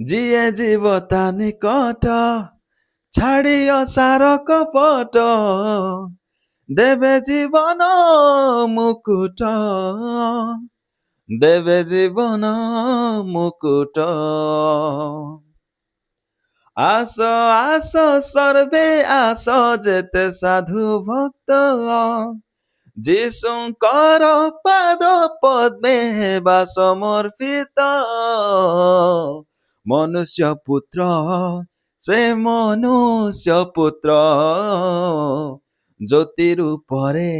ଯିଏ ଯିବ ତା ନିକଟ ଛାଡ଼ିଅ ସାର କପଟ ଦେବେ ଜୀବନ ମୁକୁଟ ଦେବେ ଜୀବନ ମୁକୁଟ ଆସ ଆସ ସର୍ବେ ଆସ ଯେତେ ସାଧୁ ଭକ୍ତ ଯୀଶୁଙ୍କର ପାଦ ପଦ୍ମେ ହେବା ସମର୍ପିତ ମନୁଷ୍ୟ ପୁତ୍ର ସେ ମନୁଷ୍ୟ ପୁତ୍ର ଜ୍ୟୋତି ରୂପରେ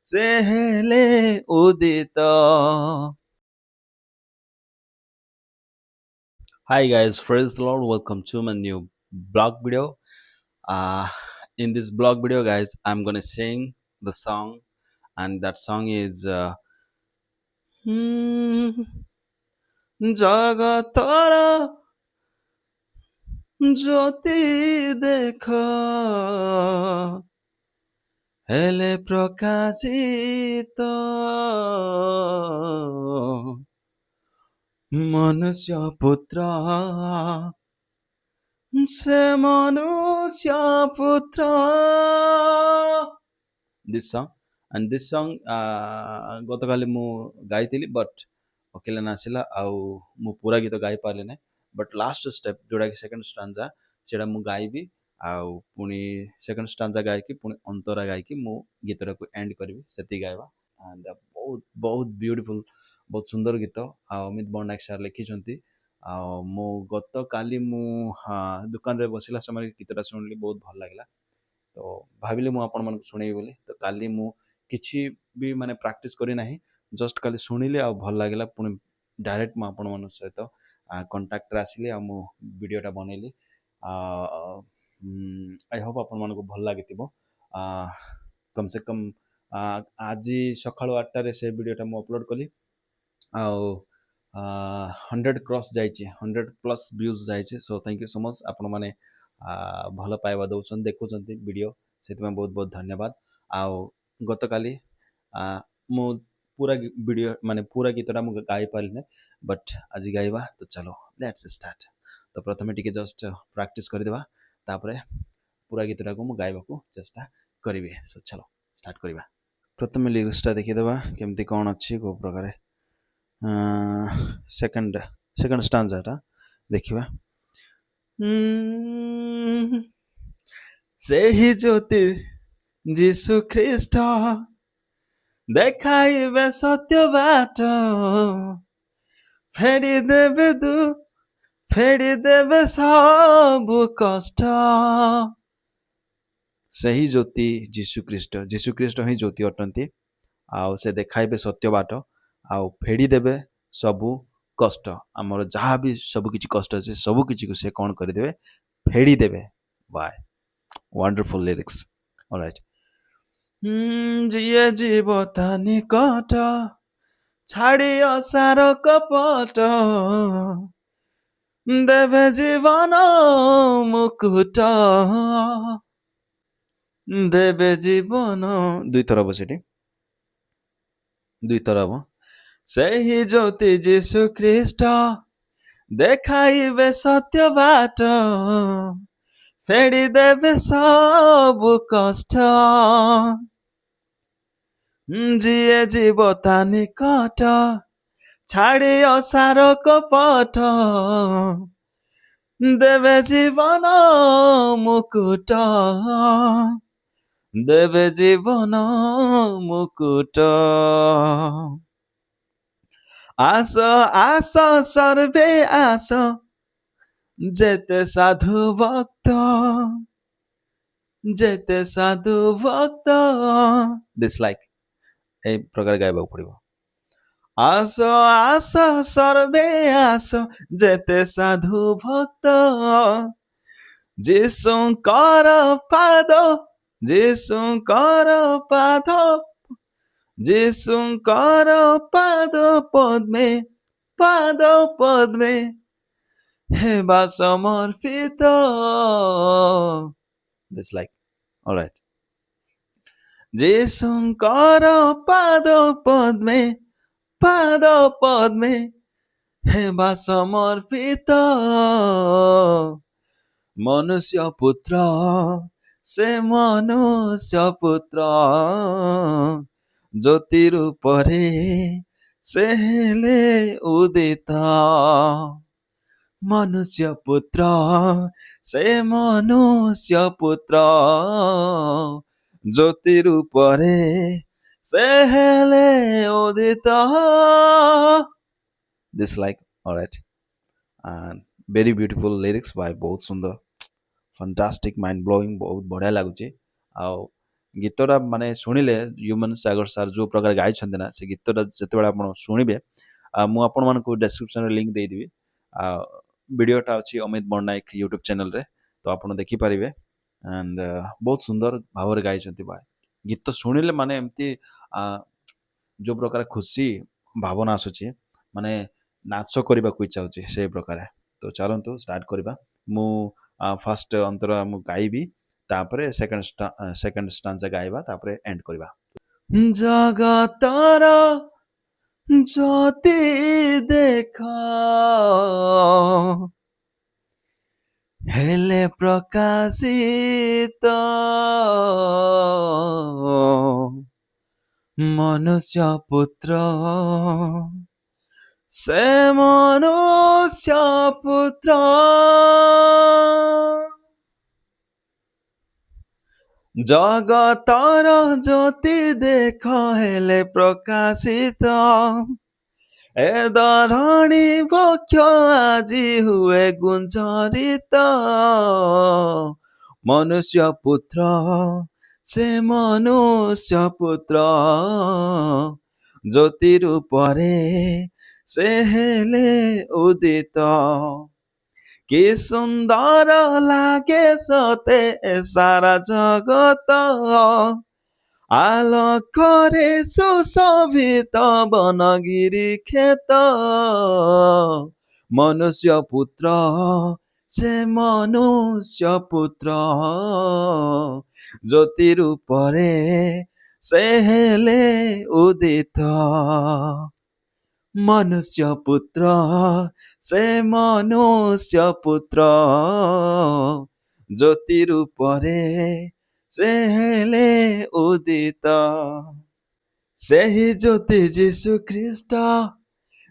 ସେ ହେଲେ ଉଦିତ. Hi guys, praise the Lord. Welcome to my new blog video. In this blog video, guys, I'm gonna sing the song, and that song is জগতর জ্যোতি দেখ হেলে প্রকাশিত মনুষ্য পুত্র সে মনুষ্য পুত্র. This song and this song ଗତକାଲି ମୁଁ ଗାଇଥିଲି ବଟ୍ ଓକେଲା ନାସିଲା ଆଉ ମୁଁ ପୁରା ଗୀତ ଗାଇ ପାରିଲି ନାହିଁ. ବଟ୍ ଲାଷ୍ଟ ଷ୍ଟେପ୍ ଯେଉଁଟାକି ସେକେଣ୍ଡ ଷ୍ଟାଞ୍ଜା ସେଇଟା ମୁଁ ଗାଇବି ଆଉ ପୁଣି ସେକେଣ୍ଡ ଷ୍ଟାଞ୍ଜା ଗାଇକି ପୁଣି ଅନ୍ତରା ଗାଇକି ମୁଁ ଗୀତଟାକୁ ଏଣ୍ଡ କରିବି. ସେତିକି ଗାଇବା. ଆଣ୍ଡ ବହୁତ ବହୁତ ବ୍ୟୁଟିଫୁଲ୍, ବହୁତ ସୁନ୍ଦର ଗୀତ ଆଉ ଅମିତ ପଟ୍ଟନାୟକ ସାର୍ ଲେଖିଛନ୍ତି. ଆଉ ମୁଁ ଗତକାଲି ମୁଁ ଦୋକାନରେ ବସିଲା ସମୟରେ ଗୀତଟା ଶୁଣିଲି, ବହୁତ ଭଲ ଲାଗିଲା. ତ ଭାବିଲି ମୁଁ ଆପଣମାନଙ୍କୁ ଶୁଣେଇବି ବୋଲି. ତ କାଲି ମୁଁ କିଛି ବି ମାନେ ପ୍ରାକ୍ଟିସ୍ କରିନାହିଁ, ଜଷ୍ଟ କାଲି ଶୁଣିଲି ଆଉ ଭଲ ଲାଗିଲା. ପୁଣି ଡାଇରେକ୍ଟ ମୁଁ ଆପଣମାନଙ୍କ ସହିତ କଣ୍ଟାକ୍ଟରେ ଆସିଲି ଆଉ ମୁଁ ଭିଡ଼ିଓଟା ବନେଇଲି. ଆଇ ହୋପ୍ ଆପଣମାନଙ୍କୁ ଭଲ ଲାଗିଥିବ. କମ୍ ସେ କମ୍ ଆଜି ସକାଳୁ 8ଟାରେ ସେ ଭିଡ଼ିଓଟା ମୁଁ ଅପଲୋଡ଼ କଲି ଆଉ 100 କ୍ରସ୍ ଯାଇଛି, 100+ ଭ୍ୟୁଜ୍ ଯାଇଛି. So thank you so much. ଆପଣମାନେ ଭଲ ପାଇବା ଦେଉଛନ୍ତି, ଦେଖୁଛନ୍ତି ଭିଡ଼ିଓ, ସେଥିପାଇଁ ବହୁତ ବହୁତ ଧନ୍ୟବାଦ. ଆଉ ଗତକାଲି ମୁଁ ପୁରା ଭିଡ଼ିଓ ମାନେ ପୁରା ଗୀତଟା ମୁଁ ଗାଇପାରିଲି, ବଟ୍ ଆଜି ଗାଇବା. ତ ଚାଲ ଲେଟ୍ସ ଷ୍ଟାର୍ଟ. ତ ପ୍ରଥମେ ଟିକେ ଜଷ୍ଟ ପ୍ରାକ୍ଟିସ୍ କରିଦେବା, ତାପରେ ପୁରା ଗୀତଟାକୁ ମୁଁ ଗାଇବାକୁ ଚେଷ୍ଟା କରିବି. ସୋ ଚାଲ ଷ୍ଟାର୍ଟ କରିବା. ପ୍ରଥମେ ଲିରିକ୍ସଟା ଦେଖିଦେବା କେମିତି କ'ଣ ଅଛି, କେଉଁ ପ୍ରକାର. ସେକେଣ୍ଡ ଷ୍ଟାଞ୍ଜାଟା ଦେଖିବା. ସେହି ଜ୍ୟୋତି ଯୀଶୁ ଖ୍ରୀଷ୍ଟ ଦେଖାଇବେ ସତ୍ୟ ବାଟ ଫେଡ଼ିଦେବେ ସବୁ କଷ୍ଟ. ସେହି ଜ୍ୟୋତି ଯୀଶୁଖ୍ରୀଷ୍ଟ ହିଁ ଜ୍ୟୋତି ଅଟନ୍ତି ଆଉ ସେ ଦେଖାଇବେ ସତ୍ୟ ବାଟ ଆଉ ଫେଡ଼ିଦେବେ ସବୁ କଷ୍ଟ. ଆମର ଯାହା ବି ସବୁ କିଛି କଷ୍ଟ ଅଛି ସବୁ କିଛିକୁ ସେ କ'ଣ କରିଦେବେ, ଫେଡ଼ିଦେବେ. Bye, wonderful lyrics. ଅଲରାଇଟ୍. ଯିଏ ଯିବ ତା ନିକଟ ଛାଡ଼ିଅ ସାର କପଟ ଦେବେ ଜୀବନ ମୁକୁଟ ଦେବେ ଜୀବନ. ଦୁଇଥର ହବ ସେଠି, ଦୁଇଥର ହବ. ସେହି ଜ୍ୟୋତି ଯୀଶୁ ଖ୍ରୀଷ୍ଟ ଦେଖାଇବେ ସତ୍ୟ ବାଟ ଫେଡ଼ିଦେବେ ସବୁ କଷ୍ଟ. ଯିଏ ଯିବ ତା ନିକଟ ଛାଡ଼ିଅ ସାର କପଟ ଦେବେ ଜୀବନ ମୁକୁଟ ଦେବେ ଜୀବନ ମୁକୁଟ. ଆସ ଆସ ସର୍ବେ ଆସ ଯେତେ ସାଧୁ ଭକ୍ତ ଦିସ୍ ଲାଇକ୍ এই ପ୍ରକାର ଗାଇବାକୁ ପଡ଼ିବ. ଆସ ଆସ ସର୍ବେ ଆସ ଯେତେ ସାଧୁ ଭକ୍ତ ଯୀଶୁଙ୍କର ପାଦ ପଦ୍ମେ ହେବା ସମର୍ପିତ. This like, all right. ଯୀଶୁଙ୍କର ପାଦ ପଦ୍ମେ ହେବା ସମର୍ପିତ ମନୁଷ୍ୟ ପୁତ୍ର ସେ ମନୁଷ୍ୟ ପୁତ୍ର ଜ୍ୟୋତି ରୂପରେ ସେ ହେଲେ ଉଦିତ ମନୁଷ୍ୟ ପୁତ୍ର ସେ ମନୁଷ୍ୟ ପୁତ୍ର ଜ୍ୟୋତି ରୂପରେ ସେ ହେଲେ ଉଦିତ this like all right and very beautiful lyrics by ବହୁତ ସୁନ୍ଦର fantastic mind blowing ବହୁତ ବଢ଼ିଆ ଲାଗୁଛି ଆଉ ଗୀତଟା ମାନେ ଶୁଣିଲେ ହ୍ୟୁମାନ ସାଗର ସାର୍ ଯେଉଁ ପ୍ରକାର ଗାଇଛନ୍ତି ନା ସେ ଗୀତଟା ଯେତେବେଳେ ଆପଣ ଶୁଣିବେ ମୁଁ ଆପଣମାନଙ୍କୁ ଡେସ୍କ୍ରିପସନରେ ଲିଙ୍କ ଦେଇଦେବି ଆଉ ଭିଡ଼ିଓଟା ଅଛି ଅମିତ ବଡ଼ନାୟକ ୟୁଟ୍ୟୁବ୍ ଚ୍ୟାନେଲରେ ତ ଆପଣ ଦେଖିପାରିବେ ଆଣ୍ଡ ବହୁତ ସୁନ୍ଦର ଭାବରେ ଗାଇଛନ୍ତି ଭାଇ ଗୀତ ଶୁଣିଲେ ମାନେ ଏମିତି ଯେଉଁ ପ୍ରକାର ଖୁସି ଭାବନା ଆସୁଛି ମାନେ ନାଚ କରିବାକୁ ଇଚ୍ଛା ହେଉଛି ସେଇ ପ୍ରକାର ତ ଚାଲନ୍ତୁ ଷ୍ଟାର୍ଟ କରିବା ମୁଁ ଫାଷ୍ଟ ଅନ୍ତର ମୁଁ ଗାଇବି ତାପରେ ସେକେଣ୍ଡ ଷ୍ଟାନ୍ଜା ଗାଇବା ତାପରେ ଏଣ୍ଡ କରିବା ଜଗତର ଜ୍ୟୋତି ଦେଖ ହେଲେ ପ୍ରକାଶିତ ମନୁଷ୍ୟ ପୁତ୍ର ସେ ମନୁଷ୍ୟ ପୁତ୍ର ଜଗତର ଜ୍ୟୋତି ଦେଖ ହେଲେ ପ୍ରକାଶିତ ଏ ଧରଣୀ ବକ୍ଷ ଆଜି ହୁଏ ଗୁଞ୍ଜରିତ ମନୁଷ୍ୟ ପୁତ୍ର ସେ ମନୁଷ୍ୟ ପୁତ୍ର ଜ୍ୟୋତି ରୂପରେ ସେ ହେଲେ ଉଦିତ କି ସୁନ୍ଦର ଲାଗେ ସତେ ଏ ସାରା ଜଗତ ଆଲୋକରେ ସୁଶୋଭିତ ବନଗିରି କ୍ଷେତ ମନୁଷ୍ୟ ପୁତ୍ର ସେ ମନୁଷ୍ୟ ପୁତ୍ର ଜ୍ୟୋତି ରୂପରେ ସେ ହେଲେ ଉଦିତ ମନୁଷ୍ୟ ପୁତ୍ର ସେ ମନୁଷ୍ୟ ପୁତ୍ର ଜ୍ୟୋତି ରୂପରେ ସେ ହେଲେ ଉଦିତ ସେହି ଜ୍ୟୋତି ଯୀଶୁ ଖ୍ରୀଷ୍ଟ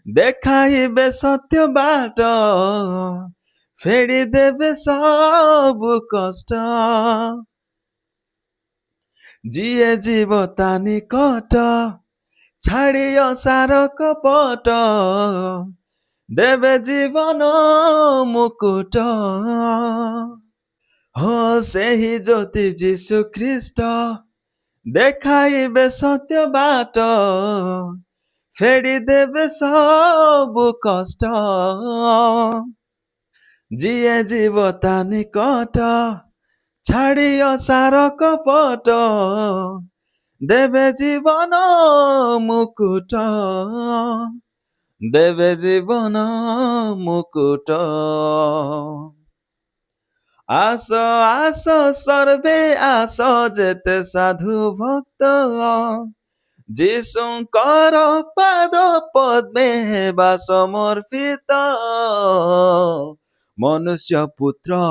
ଦେଖାଇବେ ସତ୍ୟ ବାଟ ଫେରି ଦେବେ ସବୁ କଷ୍ଟ ଯିଏ ଯିବ ତା ନିକଟ ଛାଡ଼ିଅ ସାର କପଟ ଦେବେ ଜୀବନ ମୁକୁଟ हो ସେହି ଜ୍ୟୋତି ଯୀଶୁ ଖ୍ରୀଷ୍ଟ ଦେଖାଇବେ ସତ୍ୟ ବାଟ ଫେରି ଦେବେ ସବୁ କଷ୍ଟ ଯିଏ ଯିବ ତା ନିକଟ ଛାଡ଼ିଅ ସାର କପଟ ଦେବେ ଜୀବନ ମୁକୁଟ ଦେବେ ଜୀବନ ମୁକୁଟ ଆସ ଆସ ସର୍ବେ ଆସ ଯେତେ ସାଧୁ ଭକ୍ତ ଯୀଶୁଙ୍କର ପାଦ ପଦ୍ମେ ହେବା ସମର୍ପିତ ମନୁଷ୍ୟ ପୁତ୍ର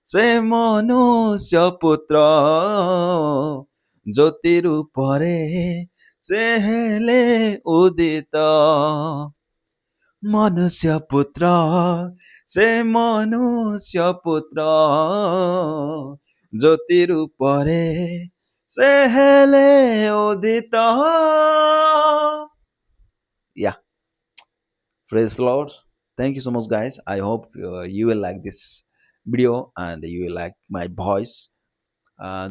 ସେ ମନୁଷ୍ୟ ପୁତ୍ର ଜ୍ୟୋତି ରୂପରେ ସେ ହେଲେ ଉଦିତ ମନୁଷ୍ୟ ପୁତ୍ର ସେ ମନୁଷ୍ୟ ପୁତ୍ର ଜ୍ୟୋତି ରୂପରେ ସେ ହେଲେ ଉଦିତ yeah praise the lord thank you so much guys I hope you will like this video and you will like my voice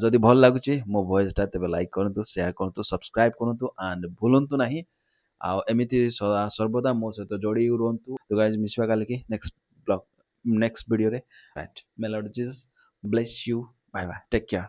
ଯଦି ଭଲ ଲାଗୁଛି ମୋ ଭଏସଟା ତେବେ ଲାଇକ୍ କରନ୍ତୁ ସେୟାର କରନ୍ତୁ ସବସ୍କ୍ରାଇବ୍ କରନ୍ତୁ ଆଣ୍ଡ ଭୁଲନ୍ତୁ ନାହିଁ ଆଉ ଏମିତି ସର୍ବଦା ମୋ ସହିତ ଯୋଡ଼ି ରୁହନ୍ତୁ ତ ଗାଇଜ ମିଶିବା କାଲିକି ନେକ୍ସଟ ଭିଡ଼ିଓରେ right may Lord Jesus bless you bye bye take care